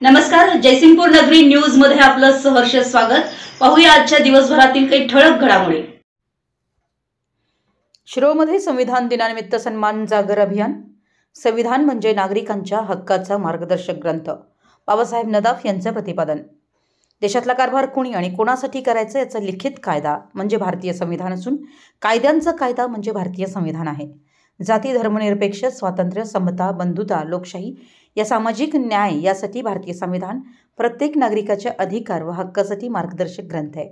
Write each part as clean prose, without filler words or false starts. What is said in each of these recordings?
नमस्कार, जयसिंगपूर नगरी न्यूज मध्ये आपलं सहर्ष स्वागत। पाहूया आजच्या दिवसभरातील काही ठळक घडामोडी। शिरोळमध्ये संविधान दिनानिमित्त सन्मान जागर अभियान। संविधान म्हणजे नागरिकांच्या हक्काचा मार्गदर्शक ग्रंथ, बाबासाहेब नदाफ यांचं प्रतिपादन। देशातला कारभार कोणी आणि कोणासाठी करायचं याचा लिखित कायदा म्हणजे भारतीय संविधान असून कायद्यांचा कायदा म्हणजे भारतीय संविधान आहे। जाती धर्मनिरपेक्ष स्वातंत्र्य समता बंधुता लोकशाही या सामाजिक न्याय यासाठी भारतीय संविधान प्रत्येक नागरिकाच्या अधिकार व हक्कासाठी मार्गदर्शक ग्रंथ आहे।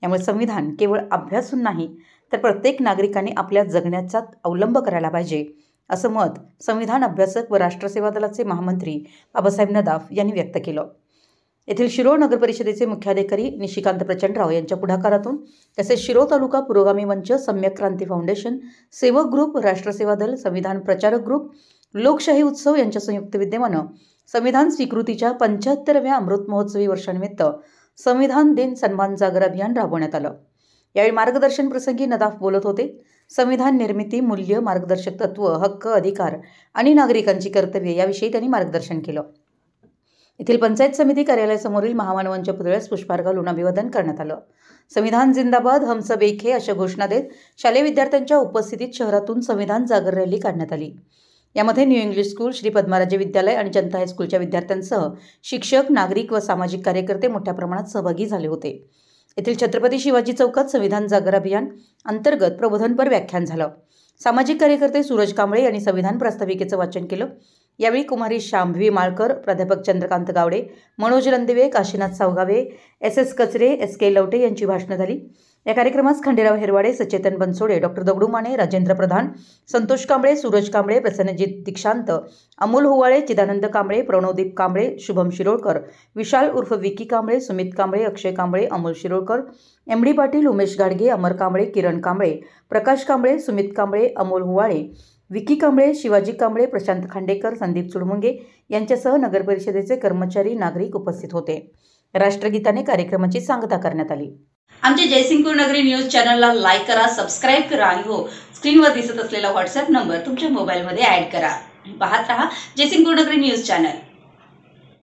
यामुळे संविधान केवळ अभ्यासून नाही तर प्रत्येक नागरिकाने आपल्या जगण्याचा अवलंब करायला पाहिजे असं मत संविधान अभ्यासक व राष्ट्रसेवा दलाचे महामंत्री बाबासाहेब नदाफ यांनी व्यक्त केलं। येथील शिरोळ नगर परिषदेचे मुख्याधिकारी निशिकांत प्रचंडराव यांच्या पुढाकारातून तसेच शिरोळ तालुका पुरोगामी मंच, सम्यक क्रांती फाउंडेशन, सेवक ग्रुप, राष्ट्रसेवा दल, संविधान प्रचारक ग्रुप, लोकशाही उत्सव यांच्या संयुक्त विद्यमानं संविधान स्वीकृतीच्या 75व्या अमृत महोत्सवी वर्षानिमित्त संविधान दिन सन्मान जागर अभियान राबवण्यात आलं। यावेळी मार्गदर्शन प्रसंगी नदाफ बोलत होते। संविधान निर्मिती, मूल्य, मार्गदर्शक तत्व, हक्क, अधिकार आणि नागरिकांची कर्तव्ये याविषयी त्यांनी मार्गदर्शन केलं। येथील पंचायत समिती कार्यालयासमोरील महामानवांच्या पुतळ्यास पुष्पहार घालून अभिवादन करण्यात आलं। संविधान जिंदाबाद, हम सब एक है अशा घोषणा देत शालेय विद्यार्थ्यांच्या उपस्थितीत शहरातून संविधान जागर रॅली काढण्यात आली। यामध्ये new English school, Shri Padmaraje विद्यालय आणि जनता हायस्कूलच्या विद्यार्थ्यांसह शिक्षक, नागरिक व सामाजिक कार्यकर्ते मोठ्या प्रमाणात सहभागी झाले होते। येथील छत्रपती शिवाजी चौकात संविधान जागर अभियान अंतर्गत प्रबोधनपर व्याख्यान झालं। सामाजिक कार्यकर्ते सूरज कांबळे यांनी संविधान प्रास्ताविकेचं वाचन केलं। यावेळी कुमारी शांभवी माळकर, प्राध्यापक चंद्रकांत गावडे, मनोज रंदिवे, काशीनाथ सावगावे, एस कचरे, SK लवटे यांची भाषणं झाली। या कार्यक्रमास खंडेराव हिरवाडे, सचेतन बनसोडे, डॉक्टर दगडू माने, राजेंद्र प्रधान, संतोष कांबळे, सूरज कांबळे, प्रसन्नजित दीक्षांत, अमोल हुवाळे, चिदानंद कांबळे, प्रणवदीप कांबळे, शुभम शिरोळकर, विशाल उर्फ विकी कांबळे, सुमित कांबळे, अक्षय कांबळे, अमोल शिरोळकर, MD पाटील, उमेश गाडगे, अमर कांबळे, किरण कांबळे, प्रकाश कांबळे, सुमित कांबळे, अमोल हुवाळे, विकी कांबळे, शिवाजी कांबळे, प्रशांत खांडेकर, संदीप चुडमुंगे यांच्यासह नगर परिषदेचे कर्मचारी, नागरिक उपस्थित होते। राष्ट्रगीताने कार्यक्रमाची सांगता करण्यात आली। आमच्या जयसिंगपूर नगरी न्यूज चॅनलला लाईक करा, सबस्क्राइब करा आणि हो, स्क्रीनवर दिसत असलेला व्हॉट्सअप नंबर तुमच्या मोबाईलमध्ये ऍड करा। पाहत रहा जयसिंगपूर नगरी न्यूज चॅनल।